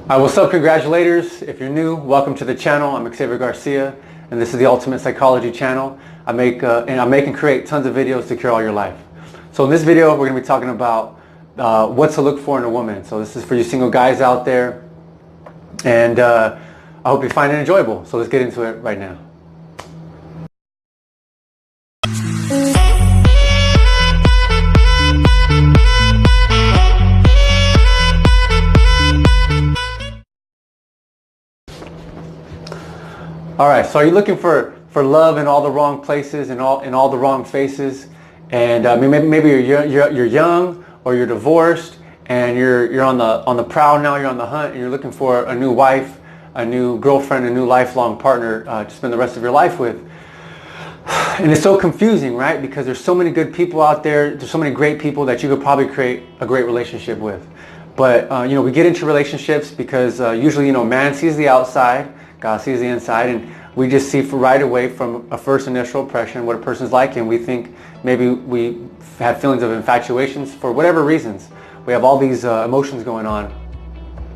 What's up, congratulators? If you're new, welcome to the channel. I'm Xavier Garcia, and this is the Ultimate Psychology channel. I make and create tons of videos to cure all your life. So in this video, we're going to be talking about what to look for in a woman. So this is for you single guys out there, and I hope you find it enjoyable. So let's get into it right now. All right, so are you looking for love in all the wrong places and all the wrong faces? And maybe you're young, or you're divorced, and you're on the prowl now. You're on the hunt, and you're looking for a new wife, a new girlfriend, a new lifelong partner to spend the rest of your life with. And it's so confusing, right? Because there's so many good people out there. There's so many great people that you could probably create a great relationship with. But we get into relationships because usually man sees the outside, God sees the inside, and we just see right away from a first initial impression what a person's like, and we think maybe we have feelings of infatuations for whatever reasons. We have all these emotions going on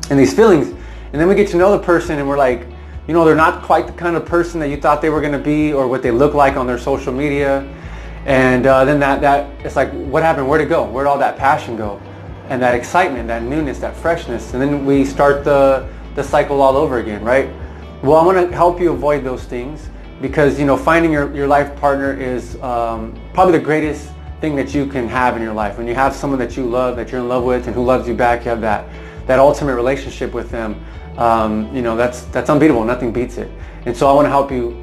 and these feelings, and then we get to know the person and we're like, they're not quite the kind of person that you thought they were going to be or what they look like on their social media. And then that it's like, what happened? Where'd it go? Where'd all that passion go? And that excitement, that newness, that freshness. And then we start the cycle all over again, right? Well, I want to help you avoid those things because, finding your life partner is probably the greatest thing that you can have in your life. When you have someone that you love, that you're in love with, and who loves you back, you have that ultimate relationship with them. That's unbeatable. Nothing beats it. And so I want to help you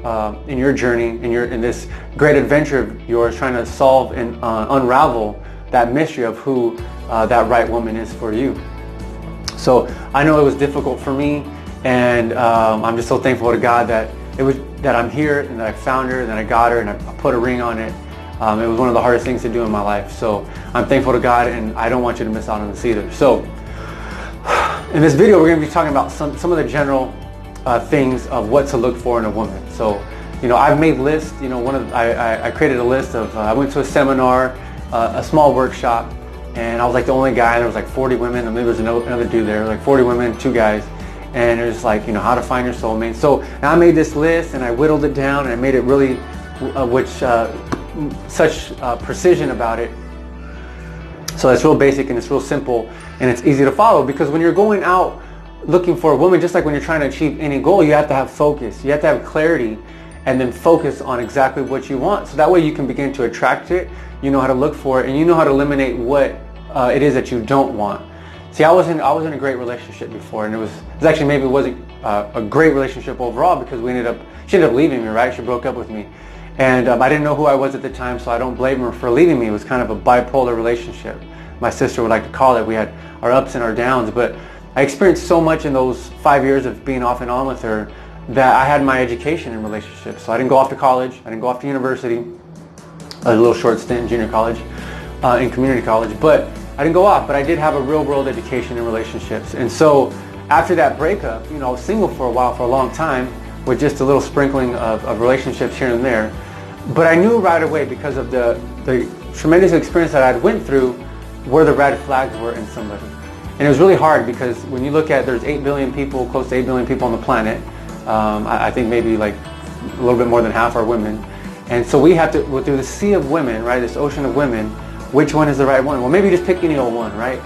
in your journey, in this great adventure of yours, trying to solve and unravel that mystery of who that right woman is for you. So I know it was difficult for me. And I'm just so thankful to God that I'm here and that I found her and that I got her and I put a ring on it. It was one of the hardest things to do in my life. So I'm thankful to God, and I don't want you to miss out on this either. So in this video, we're going to be talking about some of the general things of what to look for in a woman. So, I've made lists. I created a list of, I went to a seminar, a small workshop, and I was like the only guy. There was like 40 women, and there was another dude there, like 40 women, 2 guys. And it was like, how to find your soulmate. So I made this list and I whittled it down and I made it really, such precision about it. So it's real basic and it's real simple and it's easy to follow, because when you're going out looking for a woman, just like when you're trying to achieve any goal, you have to have focus. You have to have clarity and then focus on exactly what you want. So that way you can begin to attract it. You know how to look for it and you know how to eliminate what it is that you don't want. See, I was in a great relationship before, and it wasn't a great relationship overall because she ended up leaving me, right? She broke up with me, and I didn't know who I was at the time, so I don't blame her for leaving me. It was kind of a bipolar relationship. My sister would like to call it. We had our ups and our downs, but I experienced so much in those 5 years of being off and on with her that I had my education in relationships. So I didn't go off to college. I didn't go off to university. A little short stint in junior college, in community college, but I didn't go off, but I did have a real world education in relationships. And so after that breakup, I was single for a while, for a long time, with just a little sprinkling of relationships here and there. But I knew right away, because of the tremendous experience that I'd went through, where the red flags were in somebody. And it was really hard because when you look at, there's 8 billion people, close to 8 billion people on the planet. I think maybe like a little bit more than half are women. And so we have to, through the sea of women, right, this ocean of women, which one is the right one? Well, maybe just pick any old one, right?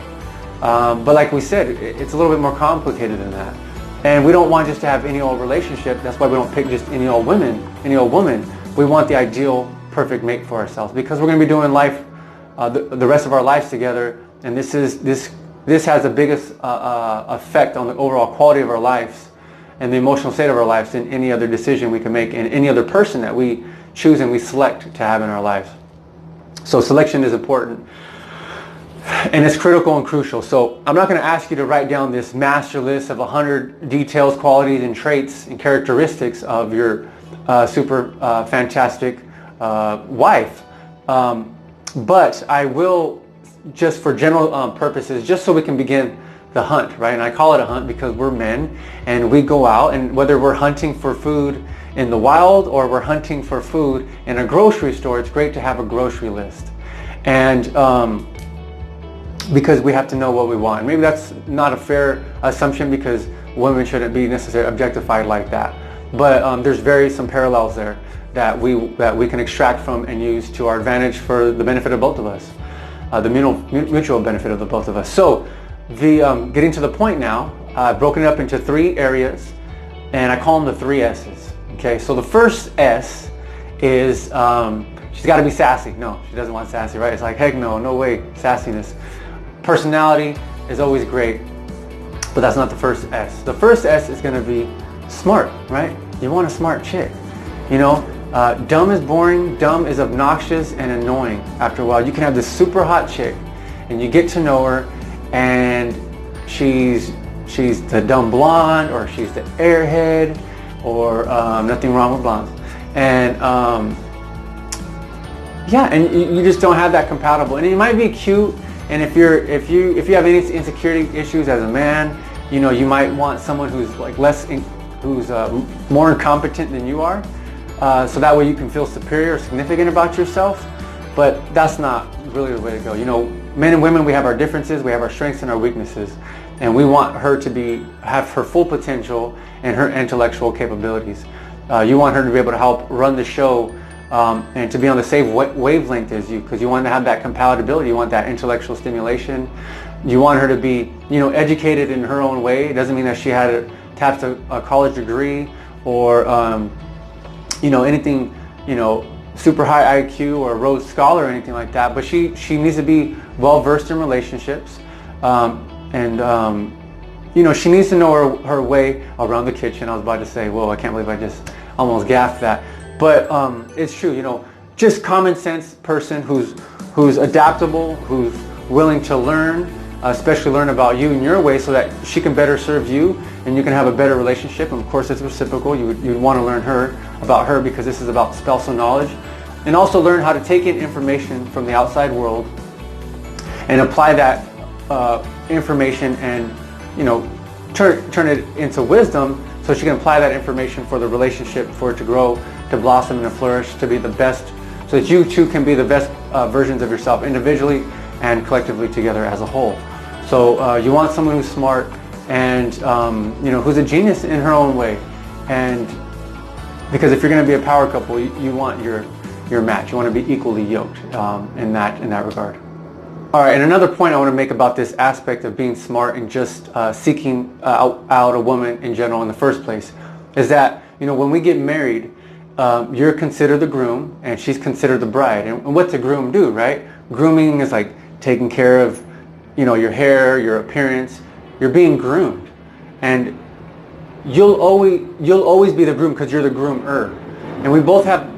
But like we said, it's a little bit more complicated than that. And we don't want just to have any old relationship. That's why we don't pick just any old woman. We want the ideal, perfect mate for ourselves, because we're going to be doing life, the rest of our lives together. And this has the biggest effect on the overall quality of our lives and the emotional state of our lives than any other decision we can make and any other person that we choose and we select to have in our lives. So selection is important, and it's critical and crucial. So I'm not going to ask you to write down this master list of 100 details, qualities, and traits and characteristics of your super fantastic wife. But I will, just for general purposes, just so we can begin the hunt, right? And I call it a hunt because we're men and we go out, and whether we're hunting for food in the wild or we're hunting for food in a grocery store, it's great to have a grocery list. And because we have to know what we want. Maybe that's not a fair assumption because women shouldn't be necessarily objectified like that. But there's some parallels there that we can extract from and use to our advantage for the benefit of both of us, the mutual benefit of the both of us. So getting to the point now, I've broken it up into 3 areas, and I call them the 3 S's. Okay, so the first S is she's got to be sassy. No, she doesn't want sassy, right? It's like, heck no way, sassiness. Personality is always great, but that's not the first S. The first S is going to be smart, right? You want a smart chick. You know, dumb is boring, dumb is obnoxious and annoying after a while. You can have this super hot chick and you get to know her and she's the dumb blonde, or she's the airhead, or nothing wrong with blondes. And yeah, and you just don't have that compatible. And it might be cute, and if you have any insecurity issues as a man, you know, you might want someone who's like who's more incompetent than you are, so that way you can feel superior or significant about yourself. But that's not really the way to go. You know, men and women, we have our differences, we have our strengths and our weaknesses, and we want her to have her full potential and her intellectual capabilities. You want her to be able to help run the show and to be on the same wavelength as you, because you want to have that compatibility. You want that intellectual stimulation. You want her to be, you know, educated in her own way. It doesn't mean that she had tapped a college degree or you know, anything, you know, super high IQ or a Rhodes Scholar or anything like that. But she needs to be well versed in relationships, and you know, she needs to know her way around the kitchen. I was about to say, whoa, I can't believe I just almost gaffed that. But it's true, you know, just common sense person who's adaptable, who's willing to learn, especially learn about you in your way so that she can better serve you and you can have a better relationship. And of course it's reciprocal. You'd want to learn about her because this is about spousal knowledge. And also learn how to take in information from the outside world and apply that information and, you know, turn it into wisdom so she can apply that information for the relationship, for it to grow, to blossom and to flourish, to be the best, so that you two can be the best versions of yourself individually and collectively together as a whole. So you want someone who's smart and you know, who's a genius in her own way. And because if you're going to be a power couple, you want your match. You want to be equally yoked in that regard. All right, and another point I want to make about this aspect of being smart and just seeking out a woman in general in the first place is that, you know, when we get married, you're considered the groom and she's considered the bride. And what's a groom do, right? Grooming is like taking care of, you know, your hair, your appearance. You're being groomed, and you'll always be the groom because you're the groomer. And we both have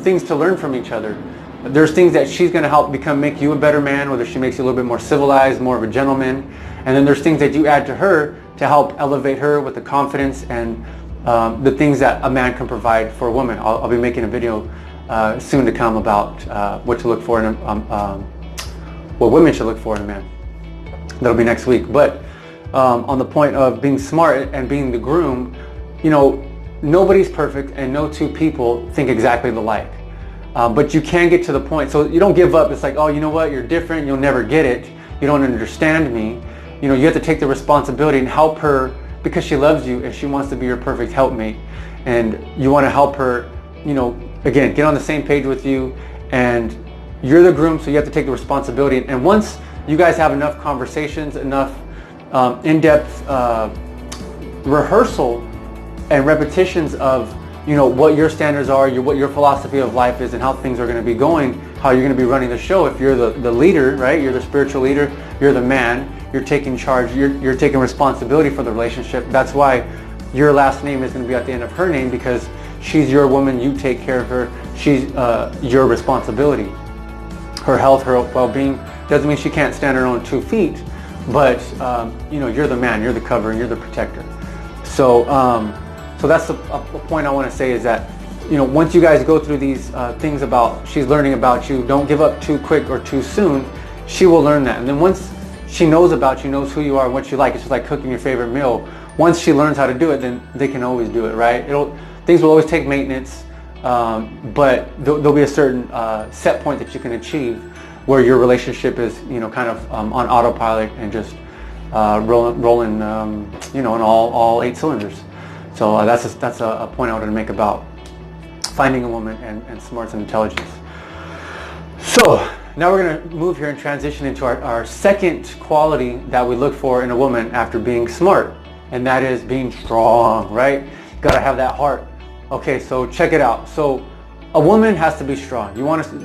things to learn from each other. There's things that she's going to help make you a better man, whether she makes you a little bit more civilized, more of a gentleman. And then there's things that you add to her to help elevate her with the confidence and the things that a man can provide for a woman. I'll be making a video soon to come about what to look for in what women should look for in a man. That'll be next week. But on the point of being smart and being the groom, you know, nobody's perfect and no two people think exactly alike. But you can get to the point, so you don't give up. It's like, oh, you know what, you're different, you'll never get it, you don't understand me. You know, you have to take the responsibility and help her because she loves you and she wants to be your perfect helpmate. And you want to help her, you know, again, get on the same page with you. And you're the groom, so you have to take the responsibility. And once you guys have enough conversations, enough in-depth rehearsal and repetitions of, you know, what your standards are, what your philosophy of life is, and how things are going to be going, how you're going to be running the show. If you're the leader, right? You're the spiritual leader. You're the man. You're taking charge. You're taking responsibility for the relationship. That's why your last name is going to be at the end of her name, because she's your woman. You take care of her. She's your responsibility. Her health, her well-being doesn't mean she can't stand on her own 2 feet, but you know, you're the man. You're the cover, and you're the protector. So. So that's a point I want to say, is that, you know, once you guys go through these things about she's learning about you, don't give up too quick or too soon. She will learn that. And then once she knows about you, knows who you are and what you like, it's just like cooking your favorite meal. Once she learns how to do it, then they can always do it, right? Things will always take maintenance, but there'll be a certain set point that you can achieve where your relationship is, kind of on autopilot and just rolling, on all 8 cylinders. So that's a point I wanted to make about finding a woman and smarts and intelligence. So now we're going to move here and transition into our second quality that we look for in a woman after being smart, and that is being strong, right? Got to have that heart. Okay, so check it out. So a woman has to be strong.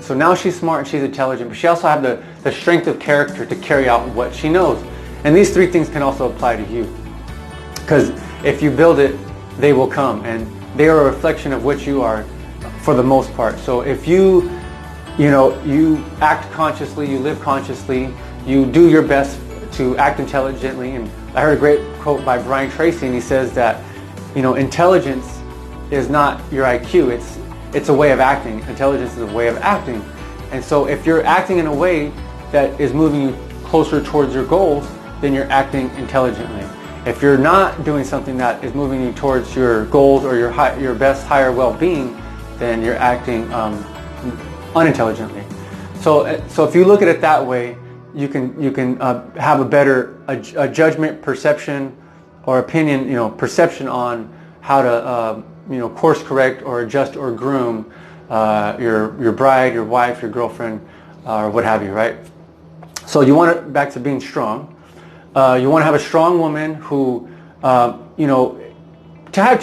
So now she's smart and she's intelligent, but she also has the strength of character to carry out what she knows. And these 3 things can also apply to you, because if you build it, they will come, and they are a reflection of what you are for the most part. So if you act consciously, you live consciously, you do your best to act intelligently. And I heard a great quote by Brian Tracy, and he says that, intelligence is not your IQ, it's a way of acting. Intelligence is a way of acting. And so if you're acting in a way that is moving you closer towards your goals, then you're acting intelligently. If you're not doing something that is moving you towards your goals or your best higher well-being, then you're acting unintelligently. So if you look at it that way, you can have a better judgment, perception, or opinion, perception on how to course correct or adjust or groom your bride, your wife, your girlfriend, or what have you, right? So you want it back to being strong. You want to have a strong woman who, to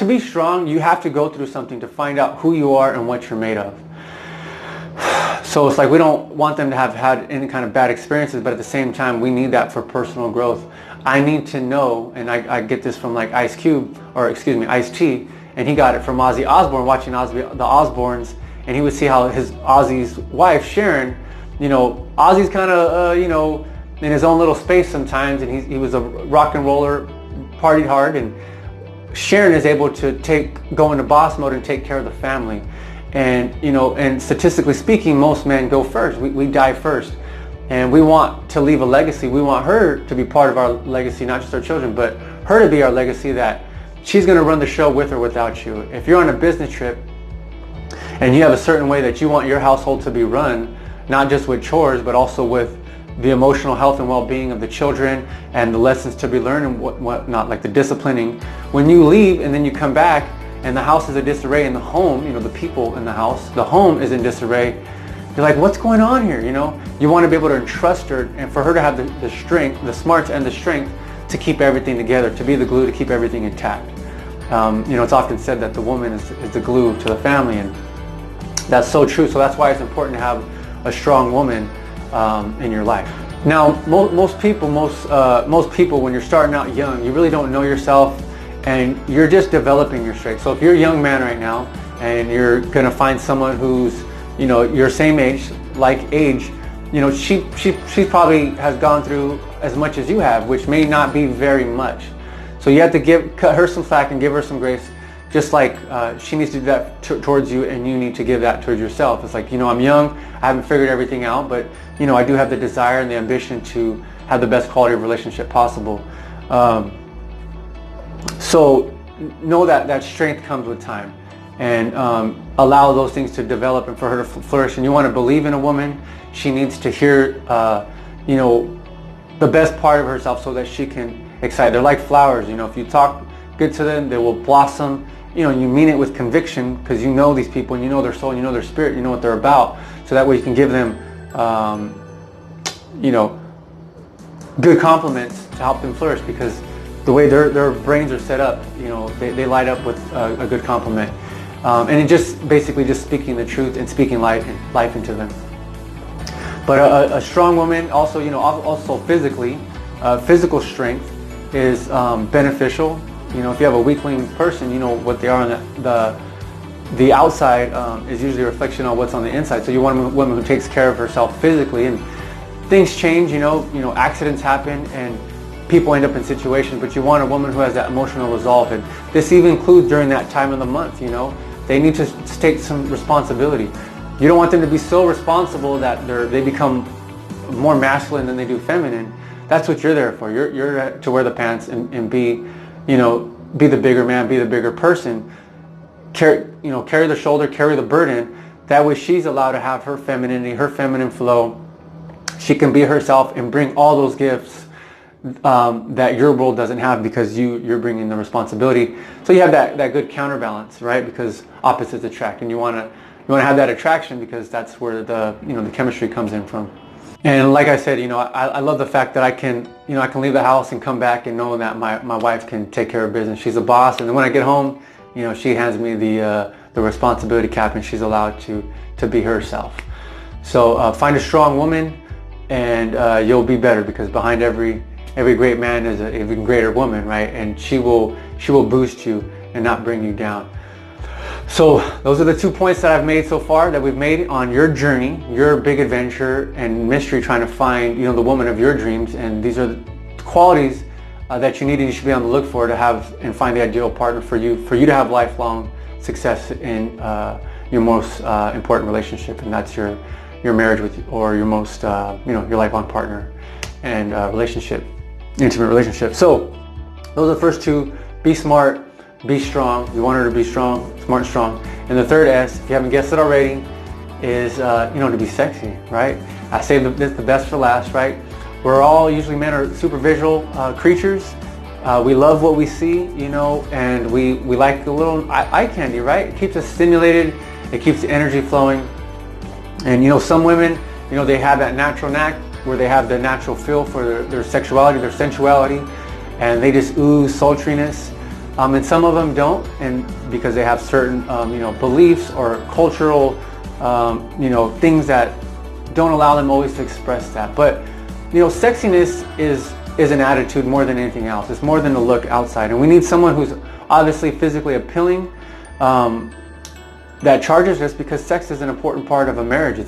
be strong, you have to go through something to find out who you are and what you're made of. So it's like we don't want them to have had any kind of bad experiences, but at the same time, we need that for personal growth. I need to know, and I get this from like Ice-T, and he got it from Ozzy Osbourne, watching the Osbournes, and he would see how Ozzy's wife, Sharon, Ozzy's kind of, in his own little space sometimes, and he was a rock and roller, partied hard, and Sharon is able to go into boss mode and take care of the family. And and statistically speaking, most men go first. We die first, and we want to leave a legacy. We want her to be part of our legacy, not just our children, but her to be our legacy, that she's going to run the show with or without you. If you're on a business trip and you have a certain way that you want your household to be run, not just with chores, but also with the emotional health and well-being of the children and the lessons to be learned and whatnot, like the disciplining. When you leave and then you come back and the house is in disarray, and the home, the people in the house, the home is in disarray, you're like, what's going on here? You want to be able to entrust her, and for her to have the strength, the smarts and the strength to keep everything together, to be the glue to keep everything intact. It's often said that the woman is the glue to the family, and that's so true. So that's why it's important to have a strong woman in your life. Now, most people, when you're starting out young, you really don't know yourself, and you're just developing your strengths. So if you're a young man right now, and you're going to find someone who's, your same age, she probably has gone through as much as you have, which may not be very much. So you have to cut her some slack and give her some grace, just like she needs to do that towards you, and you need to give that towards yourself. It's like, I'm young, I haven't figured everything out, but I do have the desire and the ambition to have the best quality of relationship possible. So know that strength comes with time, and allow those things to develop and for her to flourish. And you want to believe in a woman. She needs to hear, the best part of herself so that she can excite. They're like flowers. If you talk good to them, they will blossom. You mean it with conviction, because you know these people, and you know their soul, and you know their spirit, you know what they're about. So that way you can give them, good compliments to help them flourish, because the way their brains are set up, they light up with a good compliment. And it just basically just speaking the truth and speaking life into them. But a strong woman also, also physically, physical strength is beneficial. If you have a weakling person, what they are on the outside is usually a reflection on what's on the inside. So you want a woman who takes care of herself physically, and things change, accidents happen and people end up in situations, but you want a woman who has that emotional resolve. And this even includes during that time of the month, they need to take some responsibility. You don't want them to be so responsible that they become more masculine than they do feminine. That's what you're there for. You're to wear the pants and be, be the bigger man, be the bigger person. Carry the shoulder, carry the burden. That way she's allowed to have her femininity, her feminine flow, She can be herself and bring all those gifts that your world doesn't have, because you're bringing the responsibility. So you have that good counterbalance, right? Because opposites attract, and you want to have that attraction, because that's where the chemistry comes in from. And like I said, I love the fact that I can leave the house and come back and know that my wife can take care of business. She's a boss, and then when I get home, she hands me the responsibility cap, and she's allowed to be herself. So find a strong woman, and you'll be better, because behind every great man is an even greater woman, right? And she will boost you and not bring you down. So those are the 2 points that I've made so far, that we've made on your journey, your big adventure and mystery, trying to find the woman of your dreams. And these are the qualities that you need, and you should be on the look for, to have and find the ideal partner for you to have lifelong success in your most important relationship, and that's your marriage or your most your lifelong partner and intimate relationship. So those are the first 2. Be smart, be strong. You want her to be strong, smart and strong. And the third S, if you haven't guessed it already, is to be sexy, right? I saved the best for last, right? Usually men are super visual creatures. We love what we see, and we like a little eye candy, right? It keeps us stimulated. It keeps the energy flowing. And some women, they have that natural knack where they have the natural feel for their sexuality, their sensuality, and they just ooze sultriness. And some of them don't, and because they have certain beliefs or cultural things that don't allow them always to express that. But sexiness is an attitude more than anything else. It's more than a look outside, and we need someone who's obviously physically appealing, that charges us, because sex is an important part of a marriage.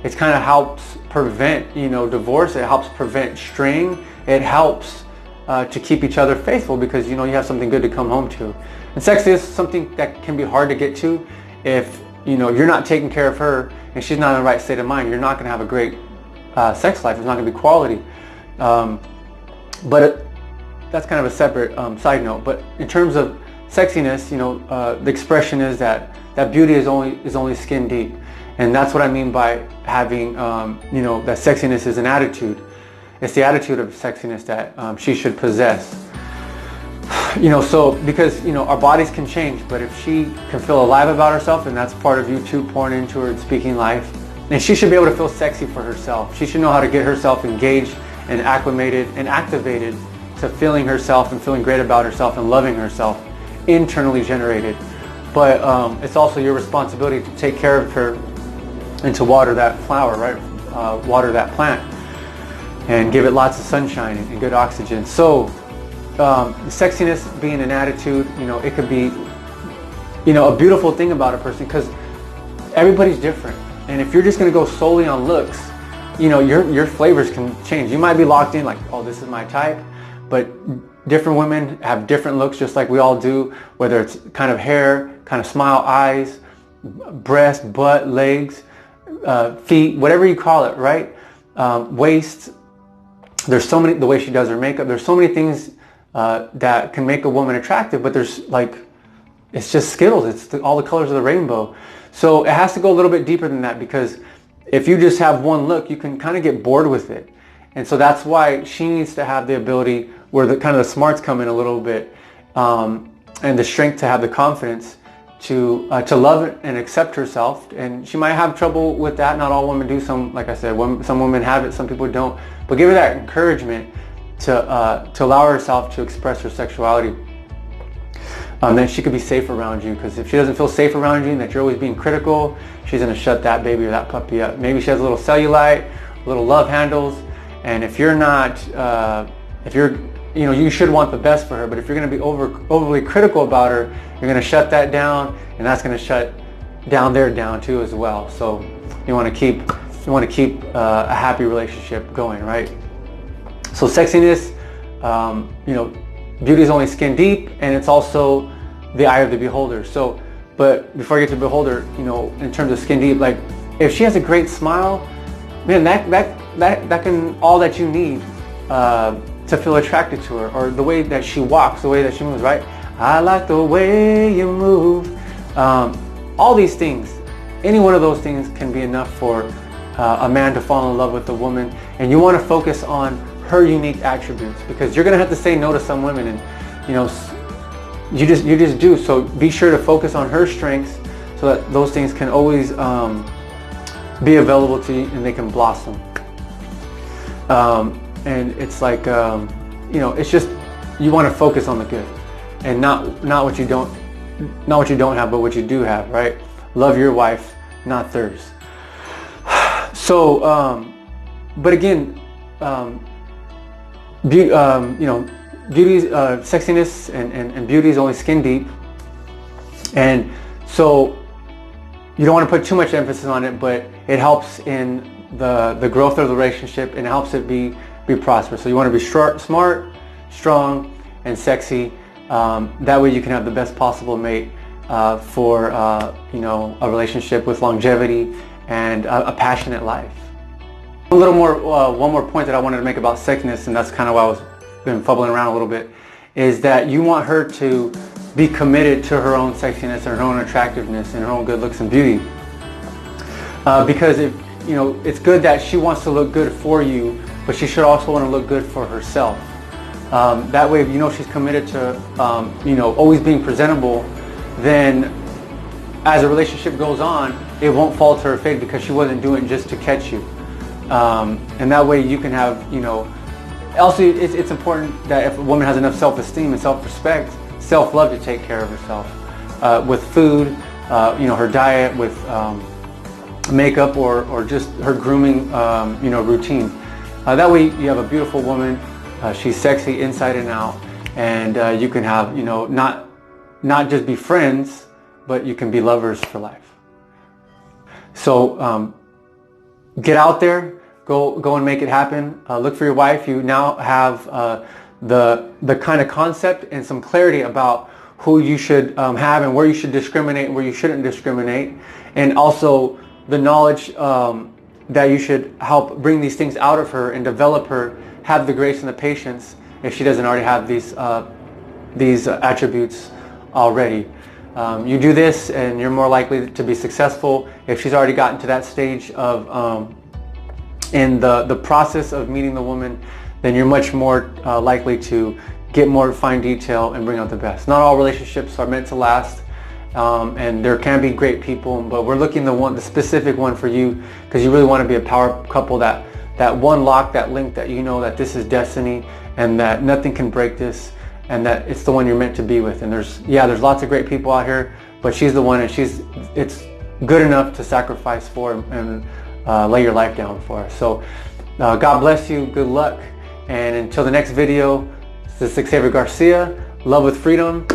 It's kind of helps prevent divorce. It helps prevent straying. It helps to keep each other faithful, because you have something good to come home to. And sex is something that can be hard to get to. If you're not taking care of her and she's not in the right state of mind, you're not going to have a great sex life. It's not going to be quality. But that's kind of a separate side note. But in terms of sexiness, the expression is that beauty is only skin deep, and that's what I mean by having that sexiness is an attitude. It's the attitude of sexiness that she should possess. So because our bodies can change, but if she can feel alive about herself, and that's part of you too, pouring into her and speaking life, and she should be able to feel sexy for herself. She should know how to get herself engaged and acclimated and activated to feeling herself and feeling great about herself and loving herself, internally generated. But it's also your responsibility to take care of her and to water that flower, right? Water that plant and give it lots of sunshine and good oxygen. So sexiness being an attitude, it could be a beautiful thing about a person, because everybody's different. And if you're just going to go solely on looks, your flavors can change. You might be locked in like, oh, this is my type, but different women have different looks, just like we all do, whether it's kind of hair, kind of smile, eyes, breast, butt, legs, feet, whatever you call it, right? Waist. There's so many, the way she does her makeup, there's so many things that can make a woman attractive, but there's it's just Skittles. It's all the colors of the rainbow. So it has to go a little bit deeper than that, because if you just have one look, you can kind of get bored with it. And so that's why she needs to have the ability where the kind of the smarts come in a little bit, and the strength to have the confidence to love and accept herself. And she might have trouble with that. Not all women do. Some, like I said, some women have it, some people don't. But give her that encouragement to allow herself to express her sexuality. Then she could be safe around you, because if she doesn't feel safe around you and that you're always being critical, she's going to shut that baby or that puppy up. Maybe she has a little cellulite, little love handles, and if you're not, you should want the best for her, but if you're going to be overly critical about her, you're going to shut that down, and that's going to shut down their down too as well. So you want to keep a happy relationship going, right? So sexiness, beauty is only skin deep, and it's also the eye of the beholder. So, but before I get to beholder, in terms of skin deep, like if she has a great smile, man, that can all that you need to feel attracted to her, or the way that she walks, the way that she moves, right? I like the way you move. All these things, any one of those things can be enough for a man to fall in love with a woman, and you want to focus on her unique attributes, because you're going to have to say no to some women, and you just do. So be sure to focus on her strengths so that those things can always be available to you and they can blossom. And it's like it's just, you want to focus on the good and not what you don't have, but what you do have, right? Love your wife, not theirs. So but again, beauty, sexiness and beauty is only skin deep, and so you don't want to put too much emphasis on it, but it helps in the growth of the relationship, and it helps it be prosperous. So you want to be smart, strong, and sexy. That way you can have the best possible mate for a relationship with longevity and a passionate life. One more point that I wanted to make about sexiness, and that's kind of why I was been fumbling around a little bit, is that you want her to be committed to her own sexiness and her own attractiveness and her own good looks and beauty. Because it's good that she wants to look good for you, but she should also want to look good for herself. That way, if she's committed to always being presentable, then as the relationship goes on, it won't fall to her fate because she wasn't doing it just to catch you. And that way you can have, also it's important that if a woman has enough self-esteem and self-respect, self-love to take care of herself with food, her diet, with makeup, or just her grooming, routine. That way you have a beautiful woman. She's sexy inside and out, and you can have, not just be friends, but you can be lovers for life. So get out there, go and make it happen. Look for your wife. You now have the kind of concept and some clarity about who you should have and where you should discriminate and where you shouldn't discriminate, and also the knowledge that you should help bring these things out of her and develop her, have the grace and the patience if she doesn't already have these attributes already. You do this and you're more likely to be successful. If she's already gotten to that stage of in the process of meeting the woman, then you're much more likely to get more fine detail and bring out the best. Not all relationships are meant to last, and there can be great people, but we're looking the specific one for you, because you really want to be a power couple, that one lock, that link, that that this is destiny and that nothing can break this, and that it's the one you're meant to be with. And there's lots of great people out here, but she's the one, and it's good enough to sacrifice for and lay your life down for her. So God bless you, good luck, and until the next video, this is Xavier Garcia, Love with Freedom.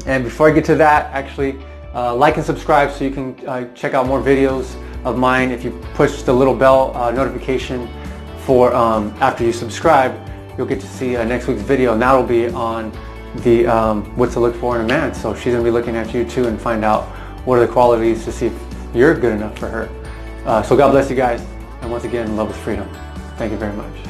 And before I get to that, actually like and subscribe so you can check out more videos of mine. If you push the little bell notification for after you subscribe, you'll get to see next week's video, and that'll be on the what to look for in a man. So she's going to be looking at you too and find out what are the qualities to see if you're good enough for her. So God bless you guys, and once again, love with freedom. Thank you very much.